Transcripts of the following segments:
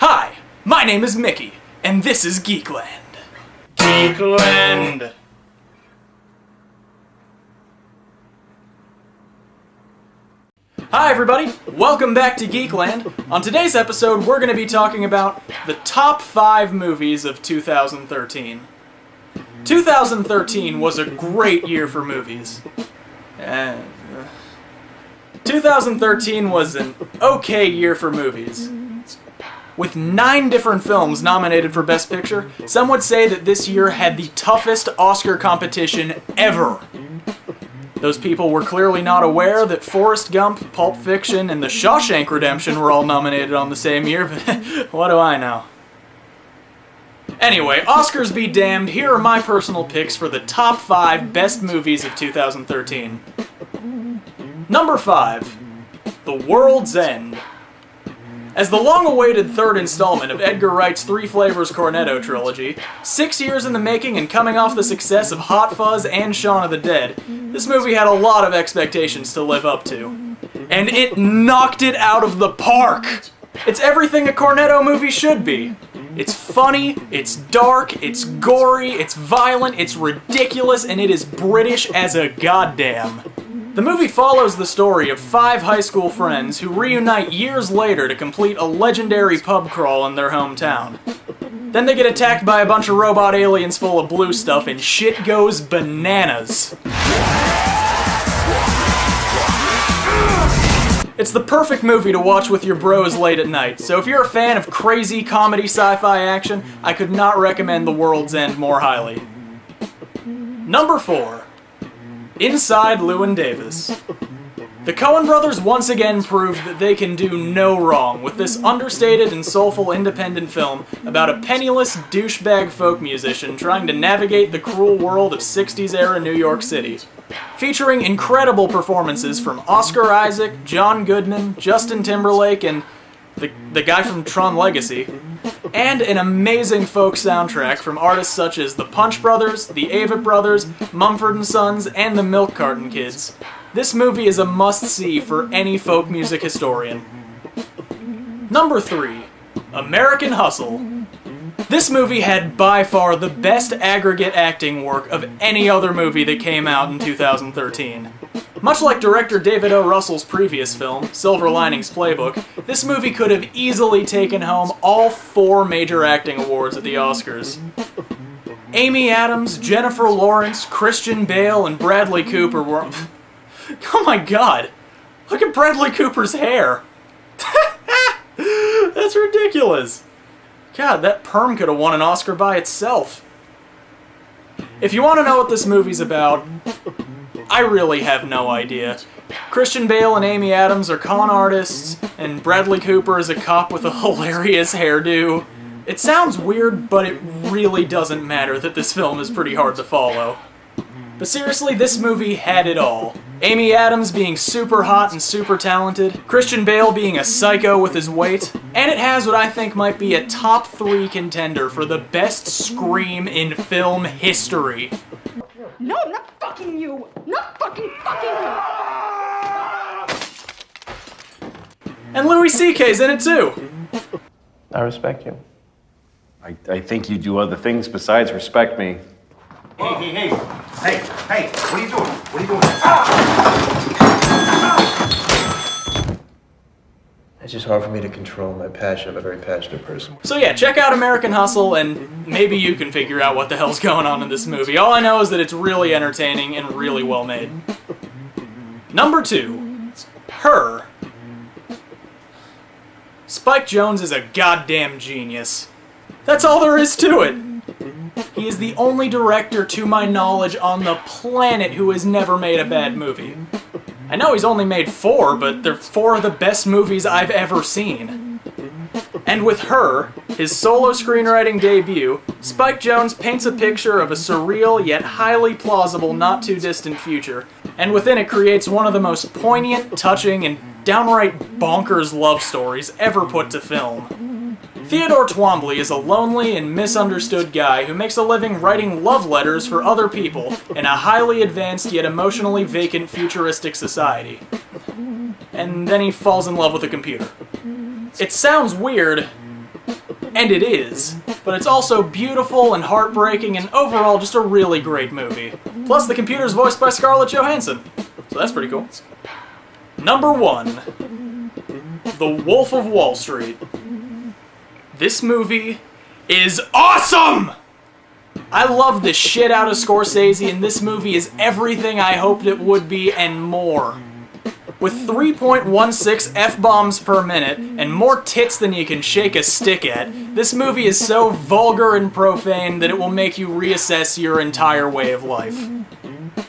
Hi, my name is Mickey, and this is Geek Land. Geek Land. Hi everybody, welcome back to Geek Land. On today's episode, we're going to be talking about the top 5 movies of 2013. 2013 was a great year for movies. 2013 was an okay year for movies. With 9 different films nominated for Best Picture, some would say that this year had the toughest Oscar competition ever. Those people were clearly not aware that Forrest Gump, Pulp Fiction, and The Shawshank Redemption were all nominated on the same year, but what do I know? Anyway, Oscars be damned, here are my personal picks for the top 5 best movies of 2013. Number 5, The World's End. As the long-awaited third installment of Edgar Wright's Three Flavors Cornetto trilogy, 6 years in the making and coming off the success of Hot Fuzz and Shaun of the Dead, this movie had a lot of expectations to live up to. And it knocked it out of the park! It's everything a Cornetto movie should be. It's funny, it's dark, it's gory, it's violent, it's ridiculous, and it is British as a goddamn. The movie follows the story of 5 high school friends who reunite years later to complete a legendary pub crawl in their hometown. Then they get attacked by a bunch of robot aliens full of blue stuff and shit goes bananas. It's the perfect movie to watch with your bros late at night, so if you're a fan of crazy comedy sci-fi action, I could not recommend The World's End more highly. Number 4. Inside Llewyn Davis. The Coen brothers once again proved that they can do no wrong with this understated and soulful independent film about a penniless douchebag folk musician trying to navigate the cruel world of 60s-era New York City. Featuring incredible performances from Oscar Isaac, John Goodman, Justin Timberlake, and the guy from Tron Legacy, and an amazing folk soundtrack from artists such as the Punch Brothers, the Avett Brothers, Mumford & Sons, and the Milk Carton Kids. This movie is a must-see for any folk music historian. Number 3. American Hustle. This movie had by far the best aggregate acting work of any other movie that came out in 2013. Much like director David O. Russell's previous film, Silver Linings Playbook, this movie could have easily taken home all 4 major acting awards at the Oscars. Amy Adams, Jennifer Lawrence, Christian Bale, and Bradley Cooper were... Oh my god! Look at Bradley Cooper's hair! That's ridiculous! God, that perm could have won an Oscar by itself. If you want to know what this movie's about, I really have no idea. Christian Bale and Amy Adams are con artists, and Bradley Cooper is a cop with a hilarious hairdo. It sounds weird, but it really doesn't matter that this film is pretty hard to follow. But seriously, this movie had it all. Amy Adams being super hot and super talented, Christian Bale being a psycho with his weight, and it has what I think might be a top 3 contender for the best scream in film history. No, I'm not fucking you! Not fucking you! And Louis C.K.'s in it too! I respect you. I think you do other things besides respect me. Hey, what are you doing? What are you doing? It's just hard for me to control my passion. I'm a very passionate person. So yeah, check out American Hustle, and maybe you can figure out what the hell's going on in this movie. All I know is that it's really entertaining and really well made. Number 2. Her. Spike Jonze is a goddamn genius. That's all there is to it. He is the only director, to my knowledge, on the planet who has never made a bad movie. I know he's only made 4, but they're 4 of the best movies I've ever seen. And with Her, his solo screenwriting debut, Spike Jonze paints a picture of a surreal yet highly plausible not-too-distant future, and within it creates one of the most poignant, touching, and downright bonkers love stories ever put to film. Theodore Twombly is a lonely and misunderstood guy who makes a living writing love letters for other people in a highly advanced yet emotionally vacant futuristic society. And then he falls in love with a computer. It sounds weird, And it is. But it's also beautiful and heartbreaking and overall just a really great movie. Plus the computer's voiced by Scarlett Johansson. So that's pretty cool. Number 1. The Wolf of Wall Street. This movie is awesome! I love the shit out of Scorsese, and this movie is everything I hoped it would be and more. With 3.16 F-bombs per minute, and more tits than you can shake a stick at, this movie is so vulgar and profane that it will make you reassess your entire way of life.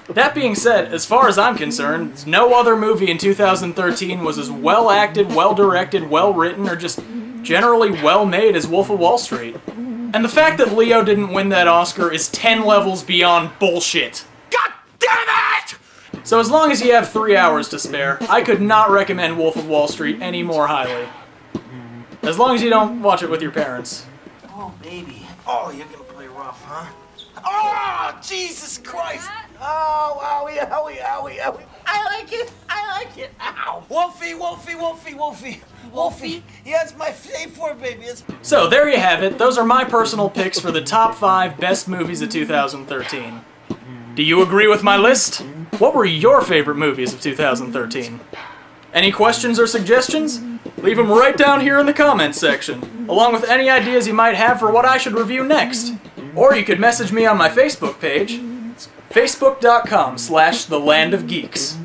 That being said, as far as I'm concerned, no other movie in 2013 was as well acted, well directed, well written, or just generally well made as Wolf of Wall Street. And the fact that Leo didn't win that Oscar is 10 levels beyond bullshit. God damn it! So as long as you have 3 hours to spare, I could not recommend Wolf of Wall Street any more highly. As long as you don't watch it with your parents. Oh, baby. Oh, you're gonna play rough, huh? Oh, Jesus Christ! Oh, owie, owie, owie, owie. I like it. I like it. Ow. Wolfie, Wolfie, Wolfie, Wolfie. Wolfie. Yeah, it's my favorite, baby. So there you have it. Those are my personal picks for the top 5 best movies of 2013. Do you agree with my list? What were your favorite movies of 2013? Any questions or suggestions? Leave them right down here in the comments section, along with any ideas you might have for what I should review next. Or you could message me on my Facebook page, facebook.com/thelandofgeeks.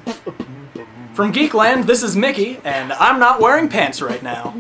From Geek Land, this is Mickey, and I'm not wearing pants right now.